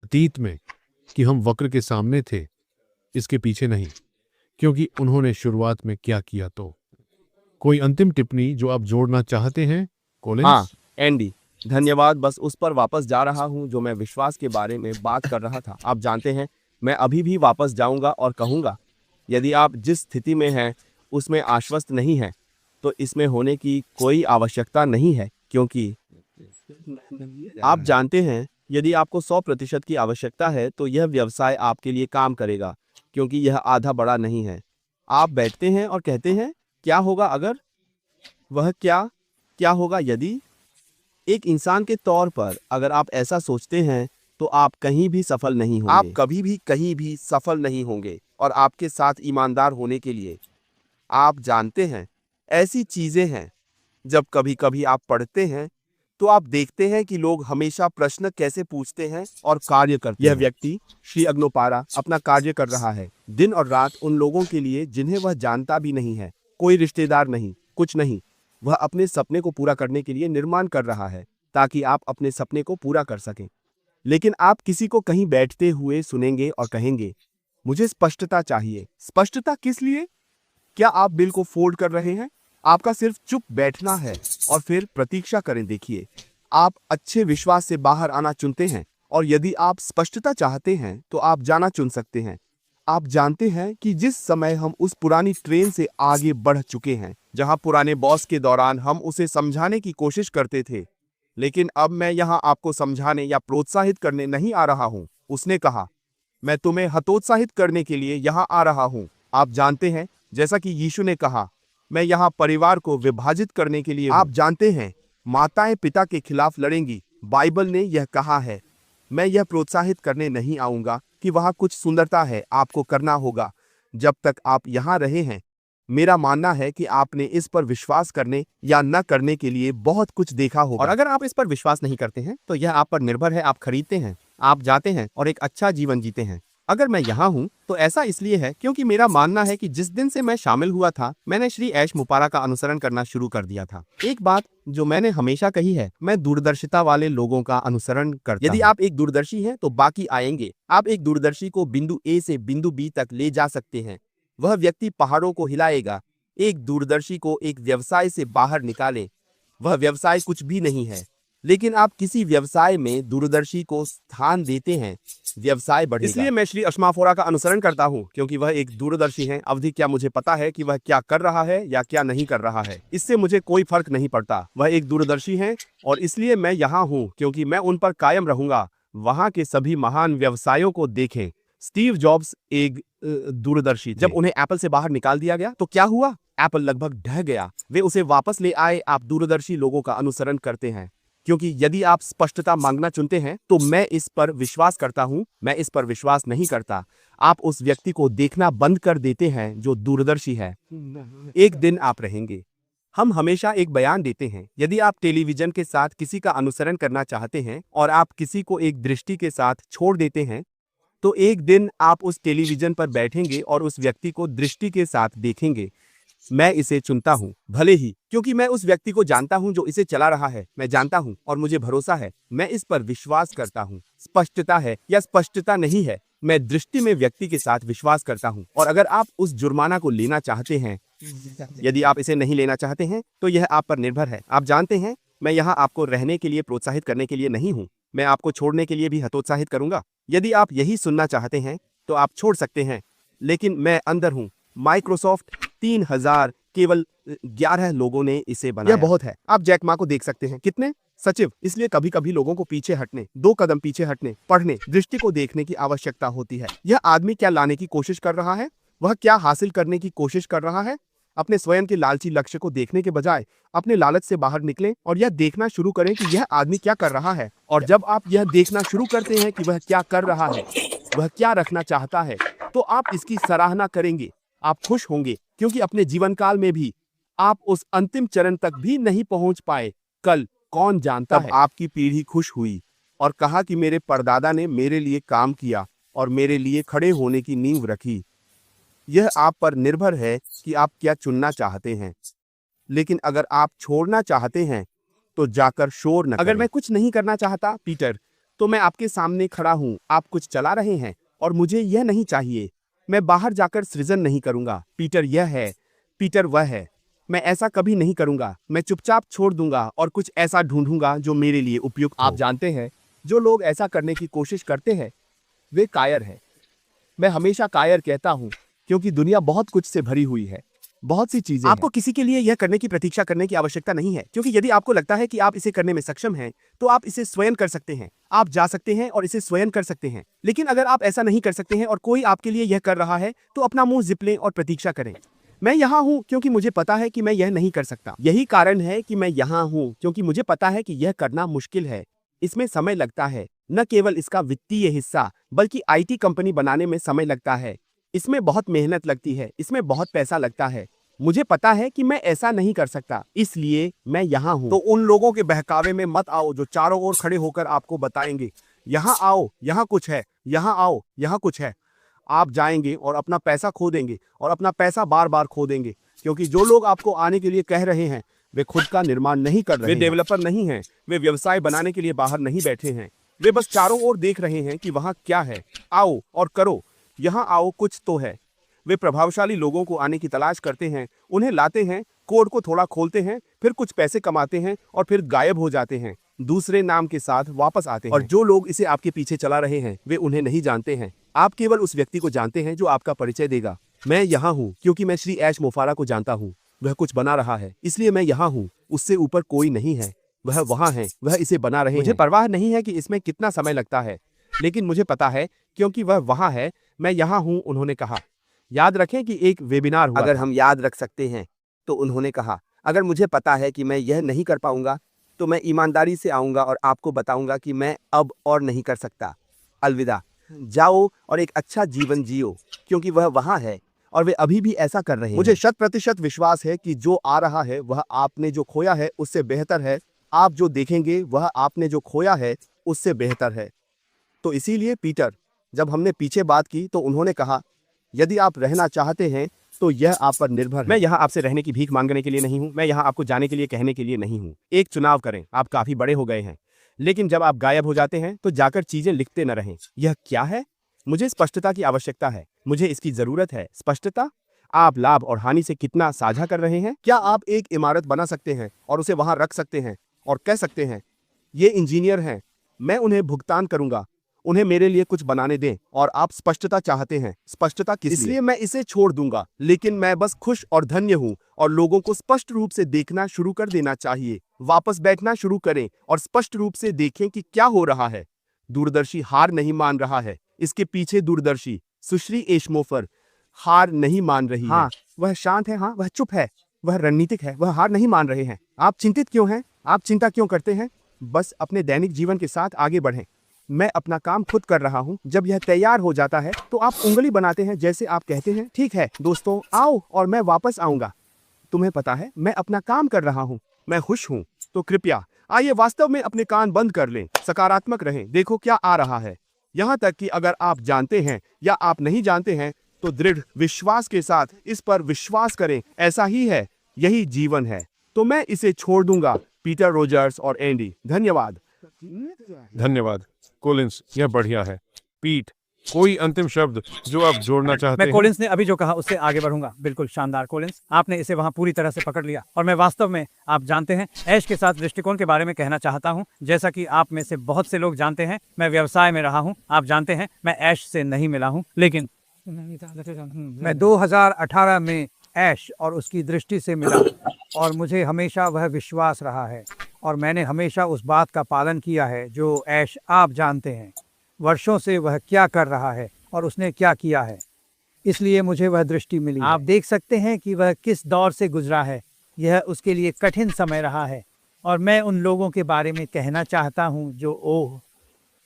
अतीत में कि हम वक्र के सामने थे, इसके पीछे नहीं, क्योंकि उन्होंने शुरुआत में क्या किया। तो कोई अंतिम टिप्पणी जो आप जोड़ना चाहते हैं, हाँ कॉलिंस? एंडी, धन्यवाद। बस उस पर वापस जा रहा हूँ जो मैं विश्वास के बारे में बात कर रहा था। आप जानते हैं, मैं अभी भी वापस जाऊंगा और कहूंगा, यदि आप जिस स्थिति में हैं उसमें आश्वस्त नहीं हैं, तो इसमें होने की कोई आवश्यकता नहीं है, क्योंकि आप जानते हैं, यदि आपको 100% की आवश्यकता है तो यह व्यवसाय आपके लिए काम करेगा, क्योंकि यह आधा बड़ा नहीं है। आप बैठते हैं और कहते हैं, क्या होगा अगर, वह क्या क्या होगा यदि। एक इंसान के तौर पर अगर आप ऐसा सोचते हैं तो आप कहीं भी सफल नहीं होंगे। आप कभी भी कहीं भी सफल नहीं होंगे। और आपके साथ ईमानदार होने के लिए, आप जानते हैं, ऐसी चीजें हैं, जब कभी कभी आप पढ़ते हैं तो आप देखते हैं कि लोग हमेशा प्रश्न कैसे पूछते हैं और कार्य करते हैं। यह व्यक्ति श्री अग्नोपारा अपना कार्य कर रहा है दिन और रात उन लोगों के लिए जिन्हें वह जानता भी नहीं है, कोई रिश्तेदार नहीं, कुछ नहीं। वह अपने सपने को पूरा करने के लिए निर्माण कर रहा है, ताकि आप अपने सपने को पूरा कर सकें। लेकिन आप किसी को कहीं बैठते हुए सुनेंगे और कहेंगे, मुझे स्पष्टता चाहिए। स्पष्टता किस लिए? क्या आप बिल को फोल्ड कर रहे हैं? आपका सिर्फ चुप बैठना है और फिर प्रतीक्षा करें। देखिए, आप अच्छे विश्वास से बाहर आना चुनते हैं, और यदि आप स्पष्टता चाहते हैं तो आप जाना चुन सकते हैं। आप जानते हैं कि जिस समय हम उस पुरानी ट्रेन से आगे बढ़ चुके हैं, जहां पुराने बॉस के दौरान हम उसे समझाने की कोशिश करते थे, लेकिन अब मैं यहां आपको समझाने या प्रोत्साहित करने नहीं आ रहा हूं। उसने कहा, मैं तुम्हें हतोत्साहित करने के लिए यहां आ रहा हूं। आप जानते हैं, जैसा कि यीशु ने कहा, मैं यहां परिवार को विभाजित करने के लिए हूं। आप जानते हैं, माताएं पिता के खिलाफ लड़ेंगी, बाइबल ने यह कहा है। मैं यह प्रोत्साहित करने नहीं आऊंगा कि वहां कुछ सुंदरता है, आपको करना होगा। जब तक आप यहां रहे हैं, मेरा मानना है कि आपने इस पर विश्वास करने या न करने के लिए बहुत कुछ देखा होगा। और अगर आप इस पर विश्वास नहीं करते हैं तो यह आप पर निर्भर है। आप खरीदते हैं, आप जाते हैं और एक अच्छा जीवन जीते हैं। अगर मैं यहाँ हूँ तो ऐसा इसलिए है क्योंकि मेरा मानना है कि जिस दिन से मैं शामिल हुआ था, मैंने श्री ऐश मुपारा का अनुसरण करना शुरू कर दिया था। एक बात जो मैंने हमेशा कही है, मैं दूरदर्शिता वाले लोगों का अनुसरण करता हूं। यदि आप एक दूरदर्शी हैं तो बाकी आएंगे। आप एक दूरदर्शी को बिंदु ए से बिंदु बी तक ले जा सकते हैं। वह व्यक्ति पहाड़ों को हिलाएगा। एक दूरदर्शी को एक व्यवसाय से बाहर निकालें। वह व्यवसाय कुछ भी नहीं है, लेकिन आप किसी व्यवसाय में दूरदर्शी को स्थान देते हैं, व्यवसाय बढ़ेगा। इसलिए मैं श्री अश्माफोरा का अनुसरण करता हूं, क्योंकि वह एक दूरदर्शी हैं। अवधि क्या मुझे पता है कि वह क्या कर रहा है या क्या नहीं कर रहा है, इससे मुझे कोई फर्क नहीं पड़ता। वह एक दूरदर्शी हैं और इसलिए मैं यहाँ हूं, क्योंकि मैं उन पर कायम रहूंगा। वहां के सभी महान व्यवसायों को देखें। स्टीव जॉब्स एक दूरदर्शी थे। जब उन्हें एप्पल से बाहर निकाल दिया गया तो क्या हुआ? एप्पल लगभग ढह गया। वे उसे वापस ले आए। आप दूरदर्शी लोगों का अनुसरण करते हैं, क्योंकि यदि आप स्पष्टता मांगना चुनते हैं तो मैं इस पर विश्वास करता हूं, मैं इस पर विश्वास नहीं करता। आप उस व्यक्ति को देखना बंद कर देते हैं जो दूरदर्शी है। एक दिन आप रहेंगे। हम हमेशा एक बयान देते हैं, यदि आप टेलीविजन के साथ किसी का अनुसरण करना चाहते हैं और आप किसी को एक दृष्टि के साथ छोड़ देते हैं, तो एक दिन आप उस टेलीविजन पर बैठेंगे और उस व्यक्ति को दृष्टि के साथ देखेंगे। मैं इसे चुनता हूं, भले ही, क्योंकि मैं उस व्यक्ति को जानता हूं जो इसे चला रहा है। मैं जानता हूं और मुझे भरोसा है। मैं इस पर विश्वास करता हूं। स्पष्टता है या स्पष्टता नहीं है, मैं दृष्टि में व्यक्ति के साथ विश्वास करता हूं। और अगर आप उस जुर्माना को लेना चाहते हैं, यदि आप इसे नहीं लेना चाहते हैं तो यह आप पर निर्भर है। आप जानते हैं, मैं यहाँ आपको रहने के लिए प्रोत्साहित करने के लिए नहीं हूँ। मैं आपको छोड़ने के लिए भी हतोत्साहित करूंगा। यदि आप यही सुनना चाहते हैं तो आप छोड़ सकते हैं, लेकिन मैं अंदर हूं। माइक्रोसॉफ्ट 3000 केवल 11 लोगों ने इसे बनाया। यह बहुत है। आप जैक मा को देख सकते हैं, कितने सचिव। इसलिए कभी कभी लोगों को पीछे हटने, 2 कदम पीछे हटने, पढ़ने, दृष्टि को देखने की आवश्यकता होती है। यह आदमी क्या लाने की कोशिश कर रहा है? वह क्या हासिल करने की कोशिश कर रहा है? अपने स्वयं के लालची लक्ष्य को देखने के बजाय अपने लालच से बाहर निकलें और यह देखना शुरू करें कि यह आदमी क्या कर रहा है। और जब आप यह देखना शुरू करते हैं कि वह क्या कर रहा है, वह क्या रखना चाहता है, तो आप इसकी सराहना करेंगे। आप खुश होंगे, क्योंकि अपने जीवन काल में भी आप उस अंतिम चरण तक भी नहीं पहुंच पाए। कल कौन जानता है, आपकी पीढ़ी खुश हुई और कहा कि मेरे परदादा ने मेरे लिए काम किया और मेरे लिए खड़े होने की नींव रखी। यह आप पर निर्भर है कि आप क्या चुनना चाहते हैं। लेकिन अगर आप छोड़ना चाहते हैं तो जाकर शोर न करें। अगर मैं कुछ नहीं करना चाहता, पीटर, तो मैं आपके सामने खड़ा हूँ, आप कुछ चला रहे हैं और मुझे यह नहीं चाहिए। मैं बाहर जाकर सृजन नहीं करूंगा। पीटर यह है, पीटर वह है। मैं ऐसा कभी नहीं करूंगा। मैं चुपचाप छोड़ दूंगा और कुछ ऐसा ढूंढूंगा जो मेरे लिए उपयुक्त हो। आप जानते हैं, जो लोग ऐसा करने की कोशिश करते हैं वे कायर हैं। मैं हमेशा कायर कहता हूं क्योंकि दुनिया बहुत कुछ से भरी हुई है, बहुत सी चीजें आपको किसी के लिए यह करने की प्रतीक्षा करने की आवश्यकता नहीं है, क्योंकि यदि आपको लगता है कि आप इसे करने में सक्षम हैं तो आप इसे स्वयं कर सकते हैं। आप जा सकते हैं और इसे स्वयं कर सकते हैं। लेकिन अगर आप ऐसा नहीं कर सकते हैं और कोई आपके लिए यह कर रहा है तो अपना मुंह जिप लें और प्रतीक्षा करें। मैं यहाँ हूँ क्योंकि मुझे पता है कि मैं यह नहीं कर सकता। यही कारण है कि मैं यहाँ हूँ, क्योंकि मुझे पता है कि यह करना मुश्किल है। इसमें समय लगता है, न केवल इसका वित्तीय हिस्सा बल्कि आईटी कंपनी बनाने में समय लगता है। इसमें बहुत मेहनत लगती है, इसमें बहुत पैसा लगता है। मुझे पता है कि मैं ऐसा नहीं कर सकता, इसलिए मैं यहाँ हूँ। तो उन लोगों के बहकावे में मत आओ जो चारों ओर खड़े होकर आपको बताएंगे, यहाँ आओ, यहाँ कुछ है, यहाँ आओ, यहाँ कुछ है। आप जाएंगे और अपना पैसा खो देंगे और अपना पैसा बार बार खो देंगे, क्योंकि जो लोग आपको आने के लिए कह रहे हैं वे खुद का निर्माण नहीं कर रहे हैं। वे डेवलपर नहीं हैं, वे व्यवसाय बनाने के लिए बाहर नहीं बैठे हैं। वे बस चारों ओर देख रहे हैं कि वहाँ क्या है। आओ और करो, यहाँ आओ, कुछ तो है। वे प्रभावशाली लोगों को आने की तलाश करते हैं, उन्हें लाते हैं, कोड को थोड़ा खोलते हैं, फिर कुछ पैसे कमाते हैं और फिर गायब हो जाते हैं, दूसरे नाम के साथ वापस आते हैं। और जो लोग इसे आपके पीछे चला रहे हैं वे उन्हें नहीं जानते हैं। आप केवल उस व्यक्ति को जानते हैं जो आपका परिचय देगा। मैं यहाँ हूँ क्योंकि मैं श्री ऐश मोफारा को जानता हूँ। वह कुछ बना रहा है, इसलिए मैं यहाँ हूँ। उससे ऊपर कोई नहीं है, वह वहाँ है, वह इसे बना रहे हैं। मुझे परवाह नहीं है कि इसमें कितना समय लगता है, लेकिन मुझे पता है क्योंकि वह वहाँ है, मैं यहाँ हूँ। उन्होंने कहा, याद रखें कि एक वेबिनार हुआ। अगर हम याद रख सकते हैं तो उन्होंने कहा, अगर मुझे पता है कि मैं यह नहीं कर पाऊंगा तो मैं ईमानदारी से आऊंगा और आपको बताऊंगा कि मैं अब और नहीं कर सकता। अलविदा। जाओ और एक अच्छा जीवन जियो, क्योंकि वह वहाँ है और वे अभी भी ऐसा कर रहे हैं। मुझे 100% विश्वास है कि जो आ रहा है वह आपने जो खोया है उससे बेहतर है। आप जो देखेंगे वह आपने जो खोया है उससे बेहतर है। तो इसीलिए पीटर, जब हमने पीछे बात की तो उन्होंने कहा, यदि आप रहना चाहते हैं तो यह आप पर निर्भर है। मैं यहाँ आपसे रहने की भीख मांगने के लिए नहीं हूँ, मैं यहाँ आपको जाने के लिए कहने के लिए नहीं हूँ। एक चुनाव करें, आप काफी बड़े हो गए हैं, लेकिन जब आप गायब हो जाते हैं तो जाकर चीजें लिखते न रहें। यह क्या है? मुझे स्पष्टता की आवश्यकता है, मुझे इसकी जरूरत है। स्पष्टता? आप लाभ और हानि से कितना साझा कर रहे हैं? क्या आप एक इमारत बना सकते हैं और उसे वहां रख सकते हैं और कह सकते हैं, ये इंजीनियर हैं, मैं उन्हें भुगतान करूंगा, उन्हें मेरे लिए कुछ बनाने दें। और आप स्पष्टता चाहते हैं। स्पष्टता किस लिए? इसलिए मैं इसे छोड़ दूंगा, लेकिन मैं बस खुश और धन्य हूं और लोगों को स्पष्ट रूप से देखना शुरू कर देना चाहिए। वापस बैठना शुरू करें और स्पष्ट रूप से देखें कि क्या हो रहा है। दूरदर्शी हार नहीं मान रहा है, इसके पीछे दूरदर्शी सुश्री एशमोफर हार नहीं मान रही है। वह शांत है, हाँ वह चुप है, वह रणनीतिक है, वह हार नहीं मान रहे हैं। आप चिंतित क्यों हैं? आप चिंता क्यों करते हैं? बस अपने दैनिक जीवन के साथ आगे बढ़ें। मैं अपना काम खुद कर रहा हूँ। जब यह तैयार हो जाता है तो आप उंगली बनाते हैं, जैसे आप कहते हैं, ठीक है दोस्तों आओ और मैं वापस आऊंगा। तुम्हें पता है मैं अपना काम कर रहा हूँ, मैं खुश हूँ। तो कृपया आइए वास्तव में अपने कान बंद कर लें, सकारात्मक रहें, देखो क्या आ रहा है। यहाँ तक कि अगर आप जानते हैं या आप नहीं जानते हैं तो दृढ़ विश्वास के साथ इस पर विश्वास करें, ऐसा ही है, यही जीवन है। तो मैं इसे छोड़ दूंगा। पीटर रोजर्स और एंडी, धन्यवाद। धन्यवाद कोलिंस, यह बढ़िया है। पीट, कोई अंतिम शब्द जो आप जोड़ना चाहते मैं हैं? कोलिंस ने अभी जो कहा उससे आगे बढ़ूंगा। बिल्कुल शानदार कोलिंस, आपने इसे वहां पूरी तरह से पकड़ लिया। और मैं वास्तव में, आप जानते हैं, ऐश के साथ दृष्टिकोण के बारे में कहना चाहता हूं। जैसा कि आप में से बहुत से लोग जानते हैं, मैं व्यवसाय में रहा हूं। आप जानते हैं मैं ऐश से नहीं मिला हूं, लेकिन मैं 2018 में ऐश और उसकी दृष्टि से मिला और मुझे हमेशा वह विश्वास रहा है और मैंने हमेशा उस बात का पालन किया है जो ऐश आप जानते हैं, वर्षों से वह क्या कर रहा है और उसने क्या किया है, इसलिए मुझे वह दृष्टि मिली। आप देख सकते हैं कि वह किस दौर से गुजरा है। यह उसके लिए कठिन समय रहा है और मैं उन लोगों के बारे में कहना चाहता हूं जो ओह,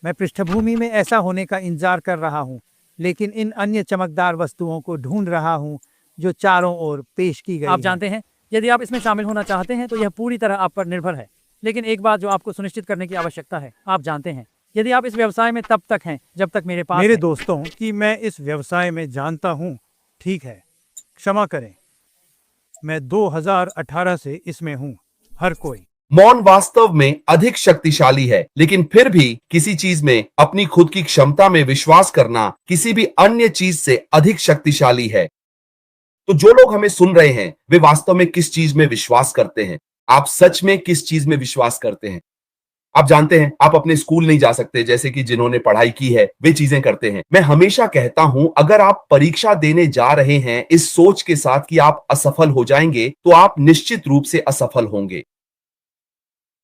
मैं पृष्ठभूमि में ऐसा होने का इंतजार कर रहा हूं, लेकिन इन अन्य चमकदार वस्तुओं को ढूंढ रहा हूं जो चारों ओर पेश की गई। आप जानते हैं, यदि आप इसमें शामिल होना चाहते हैं तो यह पूरी तरह आप पर निर्भर है। लेकिन एक बात जो आपको सुनिश्चित करने की आवश्यकता है, आप जानते हैं, यदि आप इस व्यवसाय में तब तक हैं जब तक मेरे पास मेरे दोस्तों कि मैं इस व्यवसाय में जानता हूं, ठीक है, क्षमा करें, मैं 2018 से इसमें हूं। हर कोई मौन वास्तव में अधिक शक्तिशाली है, लेकिन फिर भी किसी चीज में अपनी खुद की क्षमता में विश्वास करना किसी भी अन्य चीज से अधिक शक्तिशाली है। तो जो लोग हमें सुन रहे हैं वे वास्तव में किस चीज में विश्वास करते हैं? आप सच में किस चीज में विश्वास करते हैं? आप जानते हैं आप अपने स्कूल नहीं जा सकते, जैसे कि जिन्होंने पढ़ाई की है वे चीजें करते हैं। मैं हमेशा कहता हूं अगर आप परीक्षा देने जा रहे हैं इस सोच के साथ कि आप असफल हो जाएंगे तो आप निश्चित रूप से असफल होंगे,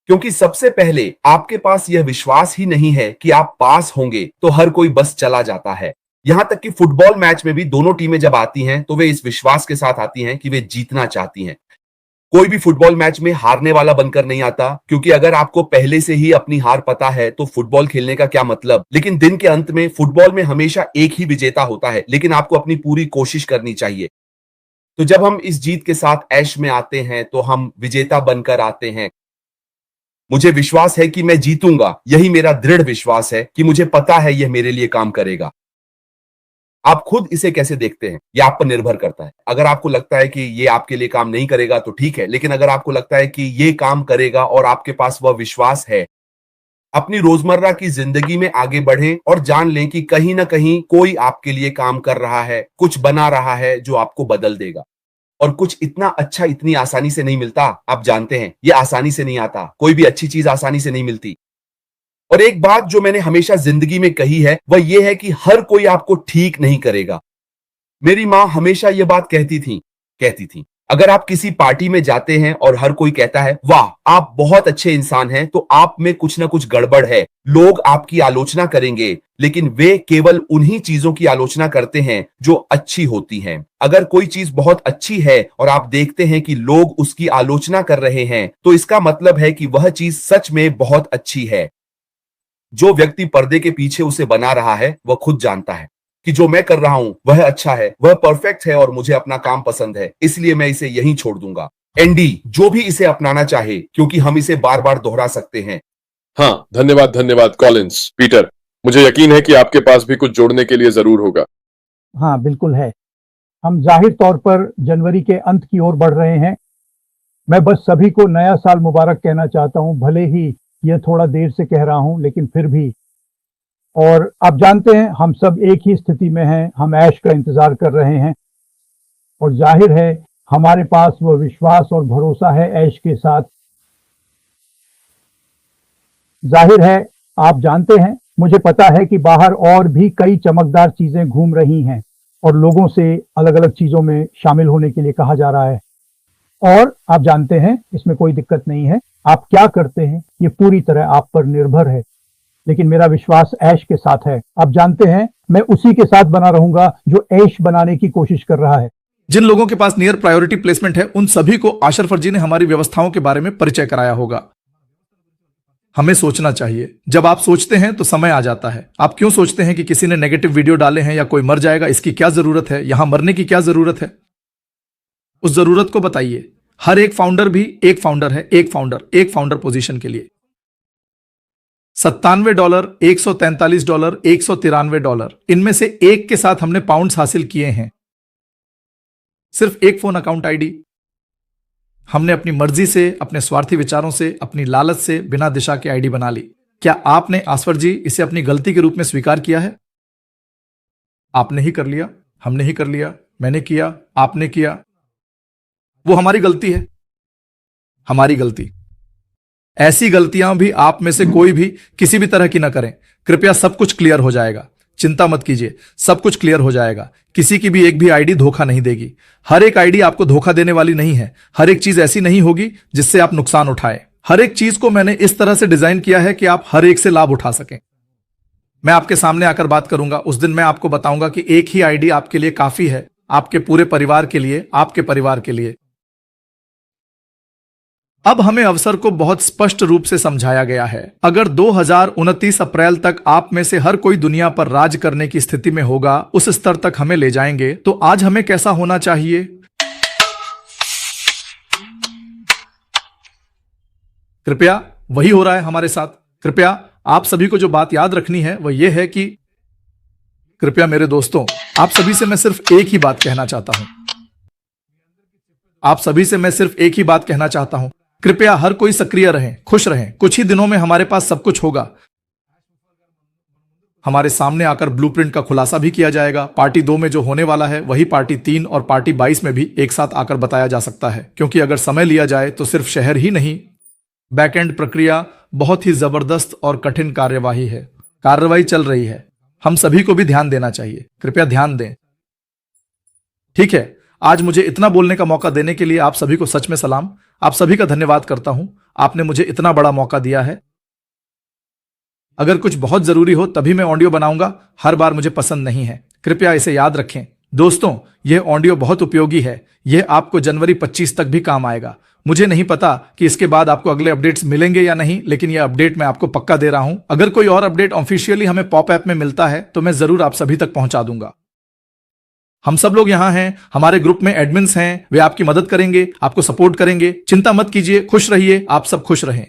क्योंकि सबसे पहले आपके पास यह विश्वास ही नहीं है कि आप पास होंगे तो हर कोई बस चला जाता है। यहां तक कि फुटबॉल मैच में भी दोनों टीमें जब आती हैं तो वे इस विश्वास के साथ आती हैं कि वे जीतना चाहती हैं। कोई भी फुटबॉल मैच में हारने वाला बनकर नहीं आता, क्योंकि अगर आपको पहले से ही अपनी हार पता है तो फुटबॉल खेलने का क्या मतलब। लेकिन दिन के अंत में फुटबॉल में हमेशा एक ही विजेता होता है, लेकिन आपको अपनी पूरी कोशिश करनी चाहिए। तो जब हम इस जीत के साथ ऐश में आते हैं तो हम विजेता बनकर आते हैं। मुझे विश्वास है कि मैं जीतूंगा, यही मेरा दृढ़ विश्वास है कि मुझे पता है यह मेरे लिए काम करेगा। आप खुद इसे कैसे देखते हैं यह आप पर निर्भर करता है। अगर आपको लगता है कि यह आपके लिए काम नहीं करेगा तो ठीक है, लेकिन अगर आपको लगता है कि यह काम करेगा और आपके पास वह विश्वास है, अपनी रोजमर्रा की जिंदगी में आगे बढ़ें और जान लें कि कहीं ना कहीं कोई आपके लिए काम कर रहा है, कुछ बना रहा है जो आपको बदल देगा। और कुछ इतना अच्छा इतनी आसानी से नहीं मिलता। आप जानते हैं यह आसानी से नहीं आता, कोई भी अच्छी चीज आसानी से नहीं मिलती। और एक बात जो मैंने हमेशा जिंदगी में कही है वह यह है कि हर कोई आपको ठीक नहीं करेगा। मेरी मां हमेशा यह बात कहती थी अगर आप किसी पार्टी में जाते हैं और हर कोई कहता है वाह आप बहुत अच्छे इंसान हैं, तो आप में कुछ ना कुछ गड़बड़ है। लोग आपकी आलोचना करेंगे, लेकिन वे केवल उन्हीं चीजों की आलोचना करते हैं जो अच्छी होती हैं। अगर कोई चीज बहुत अच्छी है और आप देखते हैं कि लोग उसकी आलोचना कर रहे हैं, तो इसका मतलब है कि वह चीज सच में बहुत अच्छी है। जो व्यक्ति पर्दे के पीछे उसे बना रहा है वह खुद जानता है कि जो मैं कर रहा हूं वह अच्छा है, वह परफेक्ट है और मुझे अपना काम पसंद है, इसलिए मैं इसे यहीं छोड़ दूंगा। एंडी, जो भी इसे अपनाना चाहे, क्योंकि हम इसे बार बार दोहरा सकते हैं। हाँ, धन्यवाद कॉलिंस। पीटर, मुझे यकीन है कि आपके पास भी कुछ जोड़ने के लिए जरूर होगा। हाँ बिल्कुल है। हम जाहिर तौर पर जनवरी के अंत की ओर बढ़ रहे हैं। मैं बस सभी को नया साल मुबारक कहना चाहता हूं, भले ही यह थोड़ा देर से कह रहा हूं, लेकिन फिर भी। और आप जानते हैं हम सब एक ही स्थिति में हैं, हम ऐश का इंतजार कर रहे हैं और जाहिर है हमारे पास वह विश्वास और भरोसा है ऐश के साथ। जाहिर है आप जानते हैं, मुझे पता है कि बाहर और भी कई चमकदार चीजें घूम रही हैं और लोगों से अलग अलग चीजों में शामिल होने के लिए कहा जा रहा है। और आप जानते हैं इसमें कोई दिक्कत नहीं है, आप क्या करते हैं ये पूरी तरह आप पर निर्भर है, लेकिन मेरा विश्वास ऐश के साथ है। आप जानते हैं मैं उसी के साथ बना रहूंगा जो ऐश बनाने की कोशिश कर रहा है। जिन लोगों के पास नियर प्रायोरिटी प्लेसमेंट है उन सभी को आशरफर जी ने हमारी व्यवस्थाओं के बारे में परिचय कराया होगा। हमें सोचना चाहिए। जब आप सोचते हैं तो समय आ जाता है। आप क्यों सोचते हैं कि किसी ने नेगेटिव वीडियो डाले हैं या कोई मर जाएगा, इसकी क्या जरूरत है, यहां मरने की क्या जरूरत है? उस जरूरत को बताइए। हर एक फाउंडर भी एक फाउंडर है, एक फाउंडर पोजीशन के लिए $97, $143, $193, इनमें से एक के साथ हमने पाउंड्स हासिल किए हैं। सिर्फ एक फोन अकाउंट आईडी। हमने अपनी मर्जी से, अपने स्वार्थी विचारों से, अपनी लालच से बिना दिशा के आईडी बना ली। क्या आपने आसफर जी इसे अपनी गलती के रूप में स्वीकार किया है? आपने ही कर लिया, हमने ही कर लिया, मैंने किया, आपने किया। वो हमारी गलती है, हमारी गलती। ऐसी गलतियां भी आप में से कोई भी किसी भी तरह की ना करें। कृपया सब कुछ क्लियर हो जाएगा, चिंता मत कीजिए, सब कुछ क्लियर हो जाएगा। किसी की भी एक भी आईडी धोखा नहीं देगी। हर एक आईडी आपको धोखा देने वाली नहीं है। हर एक चीज ऐसी नहीं होगी जिससे आप नुकसान उठाएं। हर एक चीज को मैंने इस तरह से डिजाइन किया है कि आप हर एक से लाभ उठा सकें। मैं आपके सामने आकर बात करूंगा, उस दिन मैं आपको बताऊंगा कि एक ही आईडी आपके लिए काफी है, आपके पूरे परिवार के लिए, आपके परिवार के लिए। अब हमें अवसर को बहुत स्पष्ट रूप से समझाया गया है। अगर 2029 अप्रैल तक आप में से हर कोई दुनिया पर राज करने की स्थिति में होगा, उस स्तर तक हमें ले जाएंगे, तो आज हमें कैसा होना चाहिए? कृपया वही हो रहा है हमारे साथ। कृपया आप सभी को जो बात याद रखनी है वह यह है कि कृपया मेरे दोस्तों, आप सभी से मैं सिर्फ एक ही बात कहना चाहता हूं। आप सभी से मैं सिर्फ एक ही बात कहना चाहता हूं। कृपया हर कोई सक्रिय रहें, खुश रहें। कुछ ही दिनों में हमारे पास सब कुछ होगा। हमारे सामने आकर ब्लूप्रिंट का खुलासा भी किया जाएगा। पार्टी 2 में जो होने वाला है वही पार्टी 3 और पार्टी 22 में भी एक साथ आकर बताया जा सकता है, क्योंकि अगर समय लिया जाए तो सिर्फ शहर ही नहीं, बैकएंड प्रक्रिया बहुत ही जबरदस्त और कठिन कार्यवाही है। कार्रवाई चल रही है, हम सभी को भी ध्यान देना चाहिए। कृपया ध्यान दें। ठीक है, आज मुझे इतना बोलने का मौका देने के लिए आप सभी को सच में सलाम। आप सभी का धन्यवाद करता हूं, आपने मुझे इतना बड़ा मौका दिया है। अगर कुछ बहुत जरूरी हो तभी मैं ऑडियो बनाऊंगा, हर बार मुझे पसंद नहीं है, कृपया इसे याद रखें। दोस्तों, यह ऑडियो बहुत उपयोगी है, यह आपको जनवरी 25 तक भी काम आएगा। मुझे नहीं पता कि इसके बाद आपको अगले अपडेट्स मिलेंगे या नहीं, लेकिन यह अपडेट मैं आपको पक्का दे रहा हूं। अगर कोई और अपडेट ऑफिशियली हमें पॉप ऐप में मिलता है तो मैं जरूर आप सभी तक पहुंचा दूंगा। हम सब लोग यहाँ हैं, हमारे ग्रुप में एडमिन्स हैं, वे आपकी मदद करेंगे, आपको सपोर्ट करेंगे। चिंता मत कीजिए, खुश रहिए, आप सब खुश रहें।